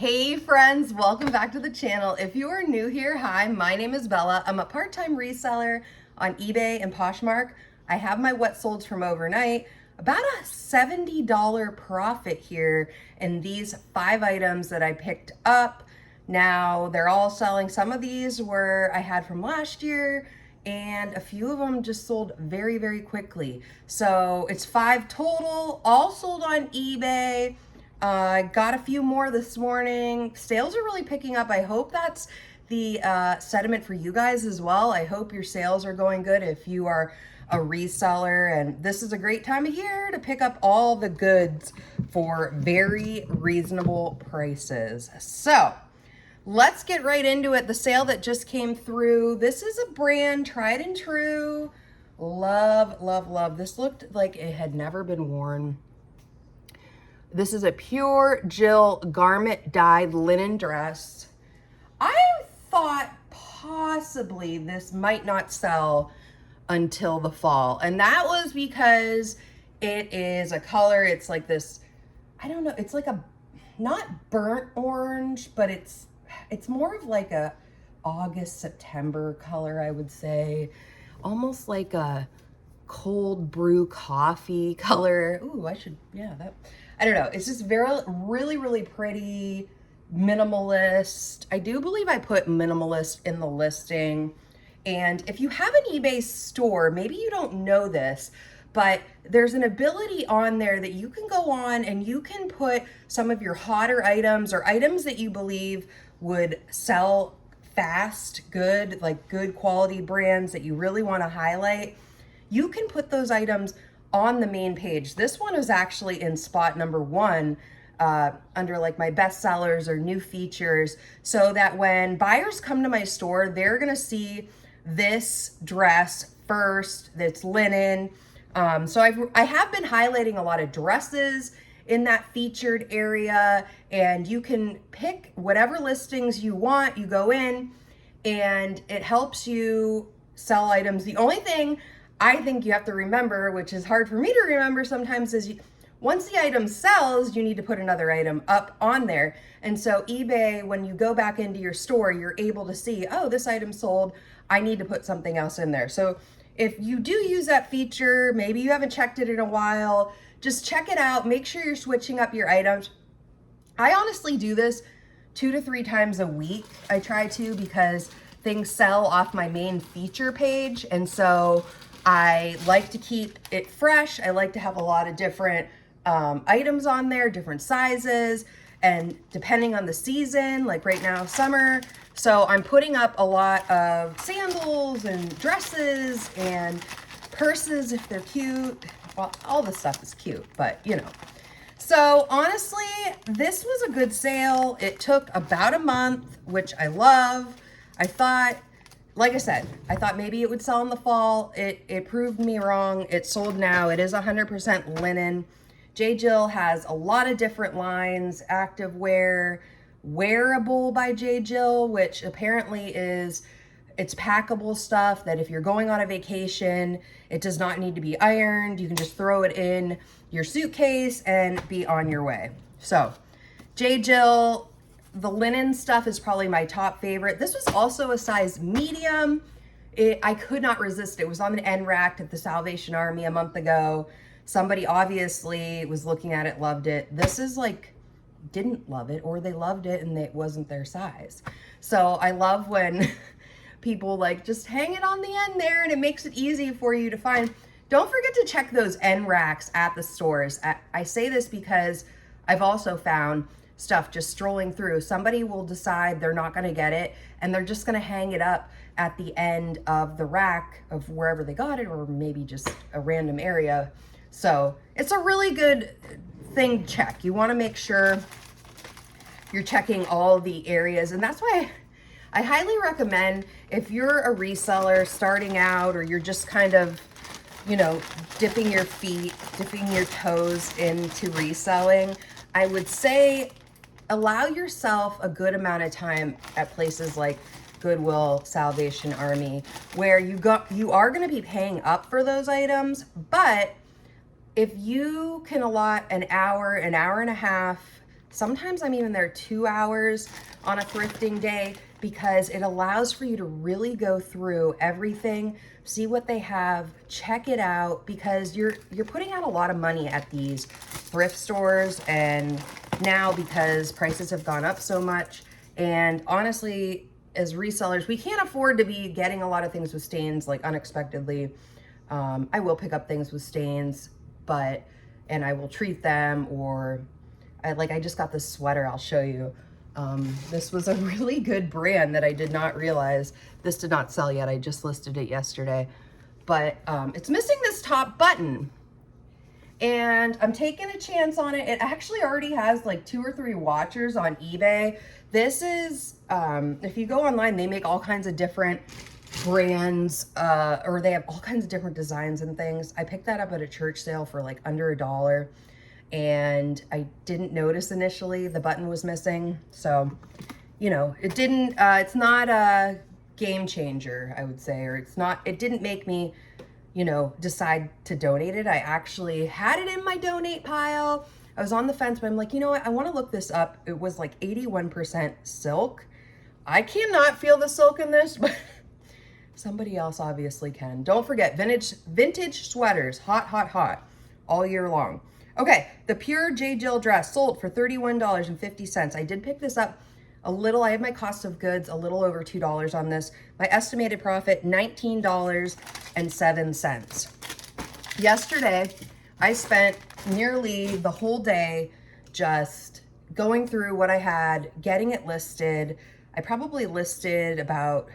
Hey friends, welcome back to the channel. If you are new here, hi, my name is Bella. I'm a part-time reseller on eBay and Poshmark. I have my what solds from overnight. About a $70 profit here in these 5 items that I picked up. Now they're all selling. Some of these were I had from last year, and a few of them just sold very, very quickly. So it's 5 total, all sold on eBay. Got a few more this morning. Sales are really picking up. I hope that's the sentiment for you guys as well. I hope your sales are going good if you are a reseller, and this is a great time of year to pick up all the goods for very reasonable prices. So let's get right into it. The sale that just came through, this is a brand tried and true. Love, love, love. This looked like it had never been worn. This is a pure Jill garment dyed linen dress. I thought possibly this might not sell until the fall. And that was because it is a color, it's like this, I don't know, it's like a, not burnt orange, but it's more of like a August, September color, I would say. Almost like a cold brew coffee color. Ooh, I don't know. It's just really, really pretty, minimalist. I do believe I put minimalist in the listing. And if you have an eBay store, maybe you don't know this, but there's an ability on there that you can go on and you can put some of your hotter items or items that you believe would sell fast, good, like good quality brands that you really want to highlight. You can put those items on the main page. This one is actually in spot number 1 under like my best sellers or new features, so that when buyers come to my store, they're gonna see this dress first, that's linen. So I have been highlighting a lot of dresses in that featured area, and you can pick whatever listings you want. You go in and it helps you sell items. The only thing I think you have to remember, which is hard for me to remember sometimes, is once the item sells, you need to put another item up on there. And so eBay, when you go back into your store, you're able to see, oh, this item sold, I need to put something else in there. So if you do use that feature, maybe you haven't checked it in a while, just check it out. Make sure you're switching up your items. I honestly do this 2 to 3 times a week. I try to, because things sell off my main feature page. And so I like to keep it fresh. I like to have a lot of different items on there, different sizes, and depending on the season, like right now, summer. So I'm putting up a lot of sandals and dresses and purses if they're cute. Well, all the stuff is cute, but you know. So honestly, this was a good sale. It took about a month, which I love. I thought, like I said, I thought maybe it would sell in the fall. It proved me wrong. It sold now. It is 100% linen. J. Jill has a lot of different lines. Activewear, Wearable by J. Jill, which apparently is, it's packable stuff that if you're going on a vacation, it does not need to be ironed. You can just throw it in your suitcase and be on your way. So J. Jill, the linen stuff is probably my top favorite. This was also a size medium. I could not resist it. It was on the end rack at the Salvation Army a month ago. Somebody obviously was looking at it, loved it. This is like, didn't love it, or they loved it and it wasn't their size. So I love when people like just hang it on the end there, and it makes it easy for you to find. Don't forget to check those end racks at the stores. I say this because I've also found stuff just strolling through. Somebody will decide they're not going to get it, and they're just going to hang it up at the end of the rack of wherever they got it, or maybe just a random area. So it's a really good thing to check. You want to make sure you're checking all the areas, and that's why I highly recommend, if you're a reseller starting out, or you're just kind of, you know, dipping your toes into reselling, I would say allow yourself a good amount of time at places like Goodwill, Salvation Army, where you are going to be paying up for those items. But if you can allot an hour and a half Sometimes I'm even there 2 hours on a thrifting day because it allows for you to really go through everything, see what they have, check it out, because you're putting out a lot of money at these thrift stores. And now, because prices have gone up so much, and honestly, as resellers, we can't afford to be getting a lot of things with stains like unexpectedly. I will pick up things with stains, and I will treat them, or I just got this sweater, I'll show you. This was a really good brand that I did not realize. This did not sell yet, I just listed it yesterday. But it's missing this top button. And I'm taking a chance on it. It actually already has like 2 or 3 watchers on eBay. This is, if you go online, they make all kinds of different brands, or they have all kinds of different designs and things. I picked that up at a church sale for like under $1. And I didn't notice initially the button was missing. So, you know, it didn't, it's not a game changer, I would say, or it didn't make me, you know, decide to donate it. I actually had it in my donate pile. I was on the fence, but I'm like, you know what? I want to look this up. It was like 81% silk. I cannot feel the silk in this, but somebody else obviously can. Don't forget, vintage sweaters, hot, hot, hot, all year long. Okay, the pure J. Jill dress sold for $31.50. I did pick this up a little. I have my cost of goods a little over $2 on this. My estimated profit, $19.07. Yesterday, I spent nearly the whole day just going through what I had, getting it listed. I probably listed about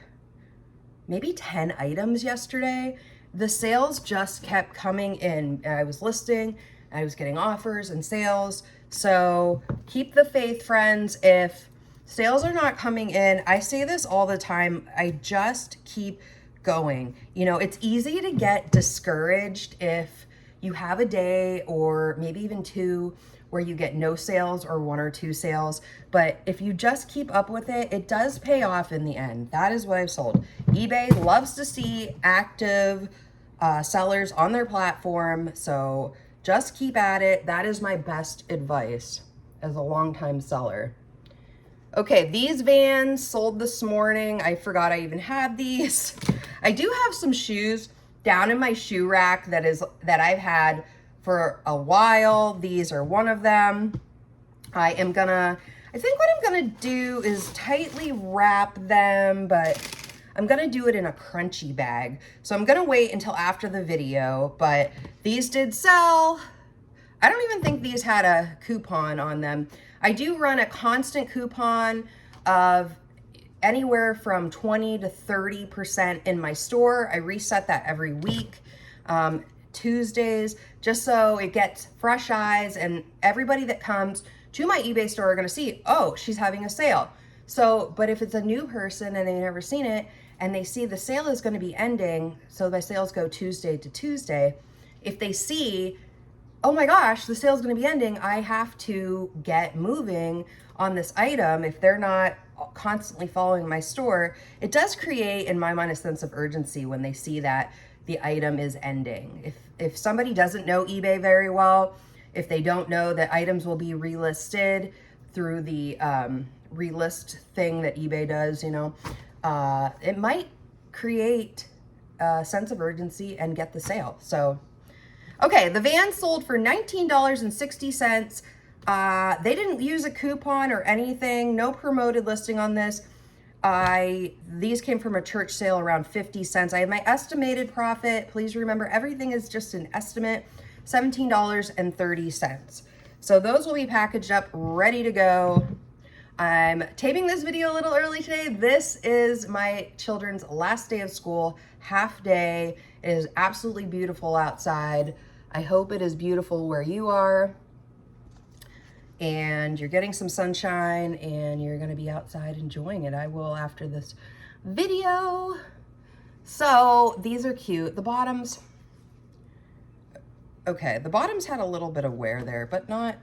maybe 10 items yesterday. The sales just kept coming in. I was listing, I was getting offers and sales. So keep the faith, friends. If sales are not coming in, I say this all the time, I just keep going. You know, it's easy to get discouraged if you have a day or maybe even 2 where you get no sales or 1 or 2 sales. But if you just keep up with it, it does pay off in the end. That is what I've sold. eBay loves to see active sellers on their platform. So just keep at it. That is my best advice as a longtime seller. Okay, these Vans sold this morning. I forgot I even had these. I do have some shoes down in my shoe rack that I've had for a while. These are one of them. I think what I'm gonna do is tightly wrap them, but I'm gonna do it in a crunchy bag. So I'm gonna wait until after the video, but these did sell. I don't even think these had a coupon on them. I do run a constant coupon of anywhere from 20 to 30% in my store. I reset that every week, Tuesdays, just so it gets fresh eyes, and everybody that comes to my eBay store are gonna see, oh, she's having a sale. So, but if it's a new person and they've never seen it, and they see the sale is gonna be ending, so my sales go Tuesday to Tuesday, if they see, oh my gosh, the sale's gonna be ending, I have to get moving on this item. If they're not constantly following my store, it does create, in my mind, a sense of urgency when they see that the item is ending. If somebody doesn't know eBay very well, if they don't know that items will be relisted through the relist thing that eBay does, you know, it might create a sense of urgency and get the sale. So, okay, the Vans sold for $19.60. They didn't use a coupon or anything, no promoted listing on this. These came from a church sale around 50 cents. I have my estimated profit. Please remember, everything is just an estimate, $17.30. So those will be packaged up, ready to go. I'm taping this video a little early today. This is my children's last day of school, half day. It is absolutely beautiful outside. I hope it is beautiful where you are, and you're getting some sunshine and you're gonna be outside enjoying it. I will after this video. So these are cute. The bottoms, okay, the bottoms had a little bit of wear there, but not,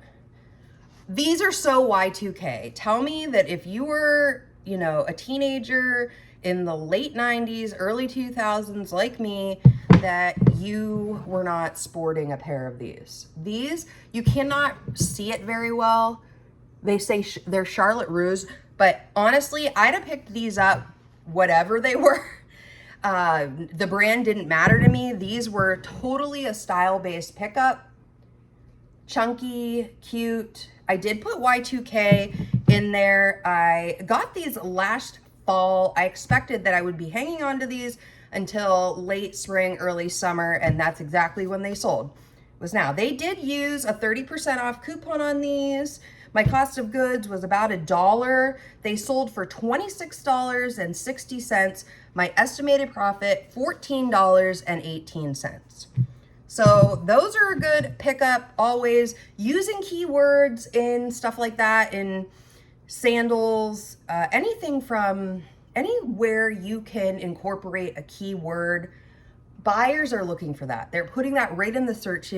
these are so Y2K. Tell me that if you were, you know, a teenager in the late 90s, early 2000s like me, that you were not sporting a pair of these. These, you cannot see it very well. They say they're Charlotte Russe, but honestly, I'd have picked these up whatever they were. The brand didn't matter to me. These were totally a style-based pickup. Chunky, cute. I did put Y2K in there. I got these last fall. I expected that I would be hanging on to these until late spring, early summer, and that's exactly when they sold. It was now. They did use a 30% off coupon on these. My cost of goods was about $1. They sold for $26.60. My estimated profit, $14.18. So those are a good pickup. Always using keywords in stuff like that, in sandals, anything from anywhere you can incorporate a keyword. Buyers are looking for that. They're putting that right in the search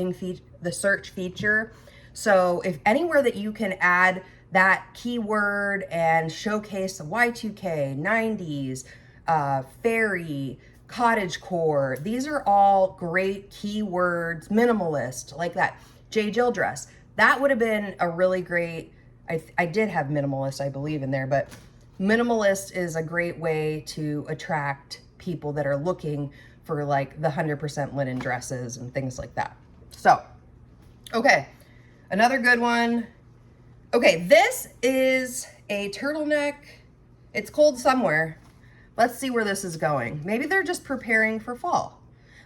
feature. So if anywhere that you can add that keyword and showcase the Y2K, 90s, fairy, cottagecore, these are all great keywords. Minimalist, like that J. Jill dress. That would have been a really great, I did have minimalist, I believe, in there, but minimalist is a great way to attract people that are looking for like the 100% linen dresses and things like that. So, okay, another good one. Okay, this is a turtleneck. It's cold somewhere. Let's see where this is going. Maybe they're just preparing for fall.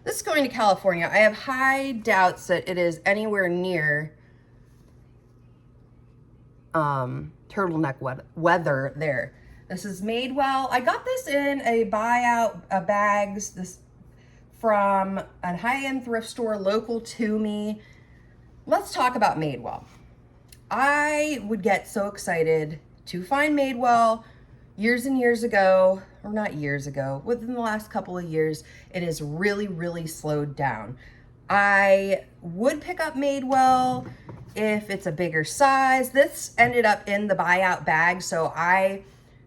This is going to California. I have high doubts that it is anywhere near turtleneck weather there. This is Madewell. I got this in a buyout bags this from a high-end thrift store local to me. Let's talk about Madewell. I would get so excited to find Madewell years and years ago, or not years ago, within the last couple of years. It has really, really slowed down. I would pick up Madewell if it's a bigger size. This ended up in the buyout bag, so I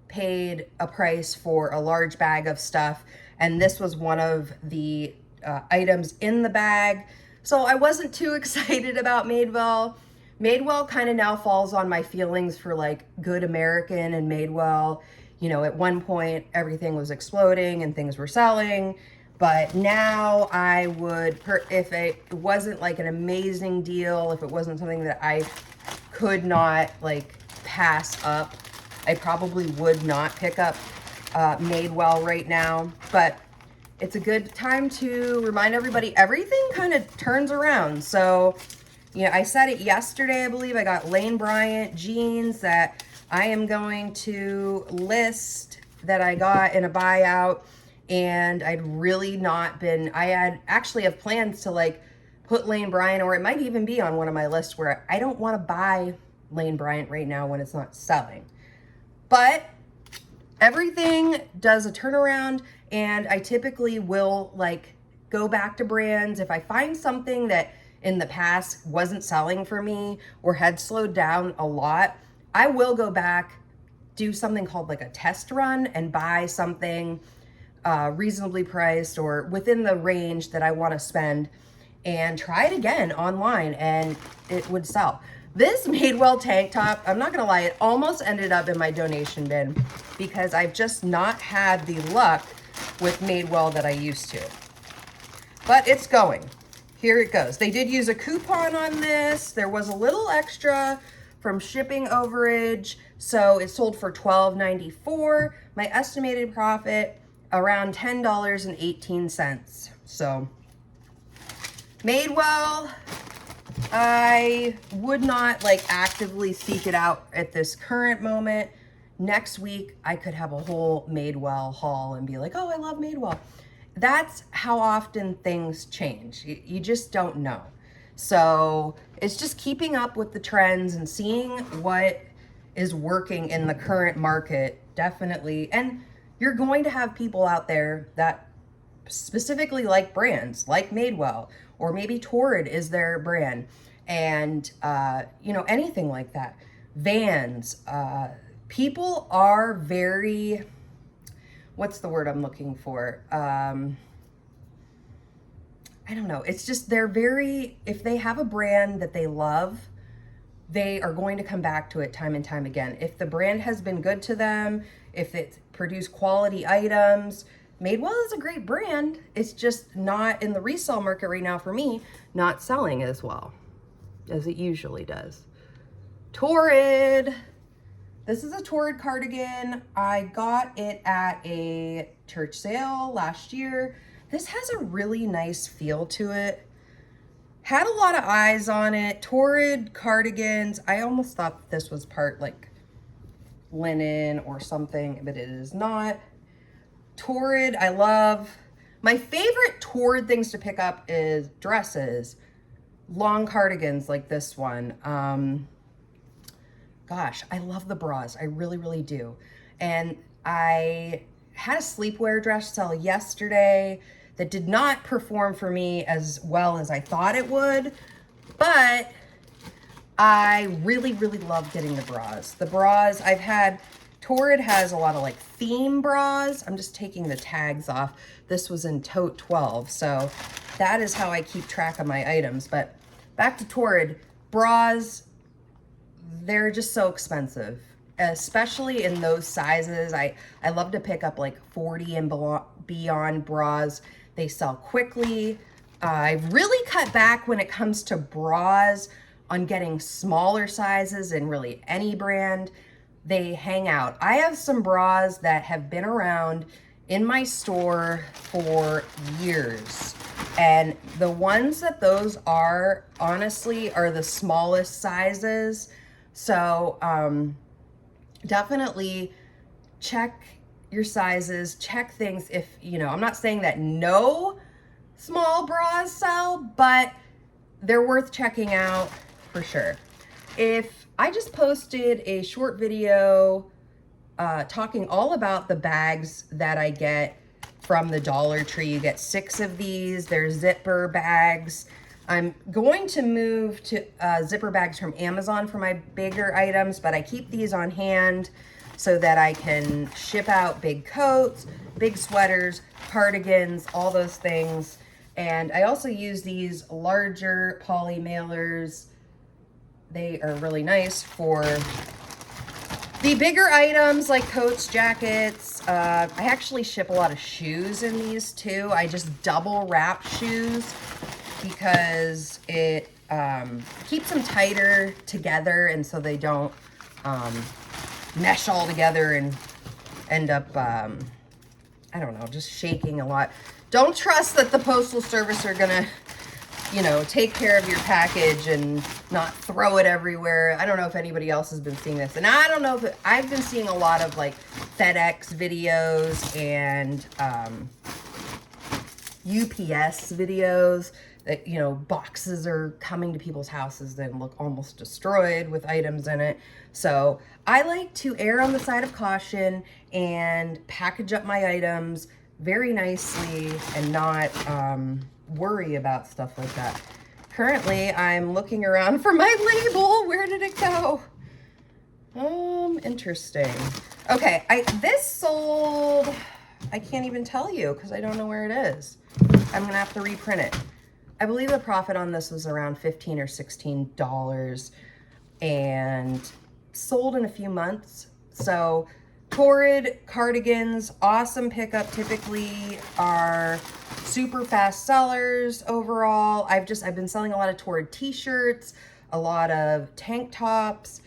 paid a price for a large bag of stuff, and this was one of the items in the bag. So I wasn't too excited about Madewell. Madewell kind of now falls on my feelings for like Good American and Madewell. You know, at one point everything was exploding and things were selling, but now I would, if it wasn't like an amazing deal, if it wasn't something that I could not like pass up, I probably would not pick up Madewell right now. But it's a good time to remind everybody everything kind of turns around. So, you know, I said it yesterday, I believe. I got Lane Bryant jeans that I am going to list that I got in a buyout, and I'd really not been, I had actually have plans to like put Lane Bryant, or it might even be on one of my lists where I don't want to buy Lane Bryant right now when it's not selling. But everything does a turnaround, and I typically will like go back to brands. If I find something that in the past wasn't selling for me or had slowed down a lot, I will go back, do something called like a test run, and buy something reasonably priced or within the range that I want to spend, and try it again online, and it would sell. This Madewell tank top, I'm not gonna lie, it almost ended up in my donation bin because I've just not had the luck with Madewell that I used to. But it's going. Here it goes. They did use a coupon on this. There was a little extra from shipping overage, so it sold for $12.94. My estimated profit around $10.18. So Madewell, I would not like actively seek it out at this current moment. Next week, I could have a whole Madewell haul and be like, oh, I love Madewell. That's how often things change. You just don't know. So it's just keeping up with the trends and seeing what is working in the current market, definitely. And you're going to have people out there that specifically like brands like Madewell, or maybe Torrid is their brand, and you know, anything like that. Vans, people are very, what's the word I'm looking for? I don't know. It's just, they're very, if they have a brand that they love, they are going to come back to it time and time again. If the brand has been good to them, if it's produced quality items, Madewell is a great brand. It's just not in the resale market right now for me, not selling as well as it usually does. Torrid. This is a Torrid cardigan. I got it at a church sale last year. This has a really nice feel to it. Had a lot of eyes on it. Torrid cardigans. I almost thought this was part like linen or something, but it is not. Torrid, I love. My favorite Torrid things to pick up is dresses, long cardigans like this one. Gosh, I love the bras. I really, really do. And I had a sleepwear dress sell yesterday that did not perform for me as well as I thought it would, but I really, really love getting the bras. The bras I've had, Torrid has a lot of like theme bras. I'm just taking the tags off. This was in tote 12, so that is how I keep track of my items. But back to Torrid, bras, they're just so expensive, especially in those sizes. I love to pick up like 40 and beyond bras. They sell quickly. I've really cut back when it comes to bras on getting smaller sizes in really any brand. They hang out. I have some bras that have been around in my store for years. And the ones that those are, honestly, are the smallest sizes. So definitely check your sizes, check things. If, you know, I'm not saying that no small bras sell, but they're worth checking out for sure. If I just posted a short video talking all about the bags that I get from the Dollar Tree. You get 6 of these. They're zipper bags. I'm going to move to zipper bags from Amazon for my bigger items, but I keep these on hand so that I can ship out big coats, big sweaters, cardigans, all those things. And I also use these larger poly mailers. They are really nice for the bigger items like coats, jackets. I actually ship a lot of shoes in these too. I just double wrap shoes because it keeps them tighter together, and so they don't mesh all together and end up, I don't know, just shaking a lot. Don't trust that the Postal Service are gonna, you know, take care of your package and not throw it everywhere. I don't know if anybody else has been seeing this. And I don't know if I've been seeing a lot of like FedEx videos and UPS videos that, you know, boxes are coming to people's houses that look almost destroyed with items in it. So I like to err on the side of caution and package up my items very nicely and not worry about stuff like that. Currently, I'm looking around for my label. Where did it go? Interesting. Okay, this sold, I can't even tell you because I don't know where it is. I'm gonna have to reprint it. I believe the profit on this was around $15 or $16 and sold in a few months. So Torrid cardigans, awesome pickup, typically are super fast sellers overall. I've been selling a lot of Torrid t-shirts, a lot of tank tops.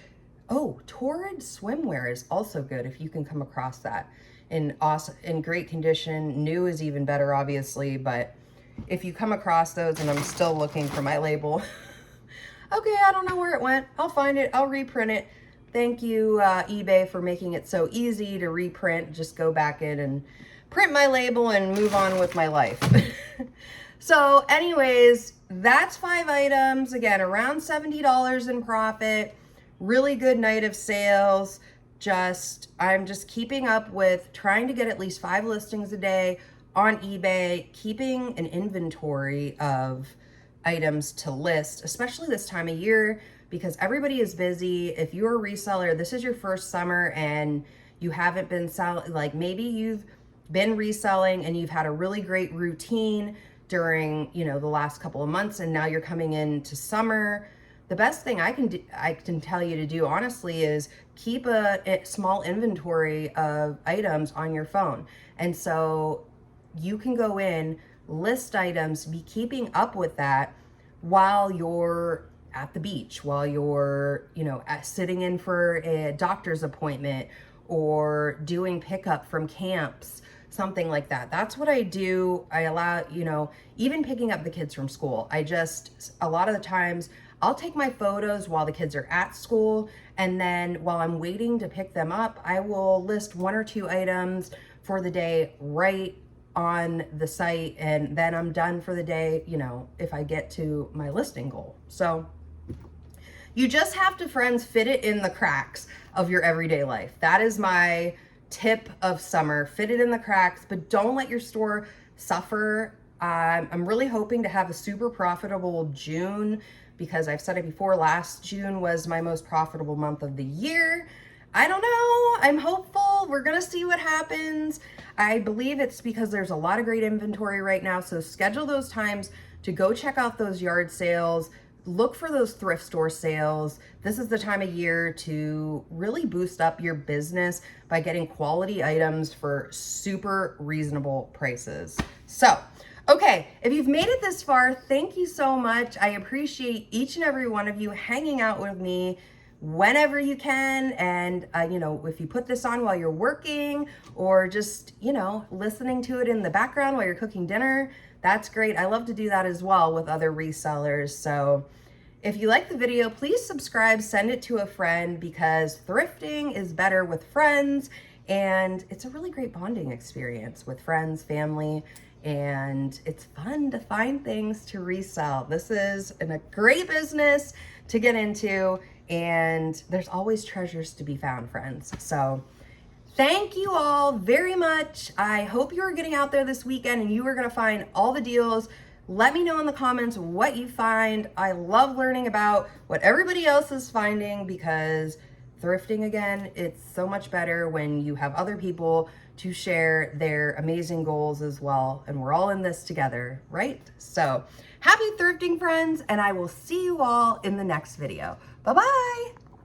Oh, Torrid swimwear is also good if you can come across that in great condition. New is even better, obviously, but if you come across those, and I'm still looking for my label. Okay, I don't know where it went. I'll find it, I'll reprint it. Thank you, eBay, for making it so easy to reprint. Just go back in and print my label and move on with my life. So anyways, that's 5 items. Again, around $70 in profit. Really good night of sales. I'm just keeping up with trying to get at least 5 listings a day on eBay, keeping an inventory of items to list, especially this time of year, because everybody is busy. If you're a reseller, this is your first summer and you haven't been selling, like maybe you've been reselling and you've had a really great routine during, you know, the last couple of months, and now you're coming into summer. the best thing I can tell you to do honestly is keep a small inventory of items on your phone. And so you can go in, list items, be keeping up with that while you're at the beach, while you're, sitting in for a doctor's appointment or doing pickup from camps, something like that. That's what I do. I allow, even picking up the kids from school. A lot of the times I'll take my photos while the kids are at school. And then while I'm waiting to pick them up, I will list 1 or 2 items for the day right on the site. And then I'm done for the day, if I get to my listing goal. So you just have to, friends, fit it in the cracks of your everyday life. That is my tip of summer. Fit it in the cracks, but don't let your store suffer. I'm really hoping to have a super profitable June, because I've said it before, last June was my most profitable month of the year. I don't know. I'm hopeful. We're going to see what happens. I believe it's because there's a lot of great inventory right now. So schedule those times to go check out those yard sales. Look for those thrift store sales. This is the time of year to really boost up your business by getting quality items for super reasonable prices. So, okay, if you've made it this far, thank you so much. I appreciate each and every one of you hanging out with me whenever you can. And, if you put this on while you're working or just, listening to it in the background while you're cooking dinner, that's great. I love to do that as well with other resellers. So if you like the video, please subscribe, send it to a friend, because thrifting is better with friends. And it's a really great bonding experience with friends, family, and it's fun to find things to resell. This is a great business to get into, and there's always treasures to be found, friends. So thank you all very much. I hope you are getting out there this weekend and you are going to find all the deals. Let me know in the comments what you find. I love learning about what everybody else is finding, because thrifting, again, it's so much better when you have other people to share their amazing goals as well. And we're all in this together, right? So happy thrifting, friends, and I will see you all in the next video. Bye-bye.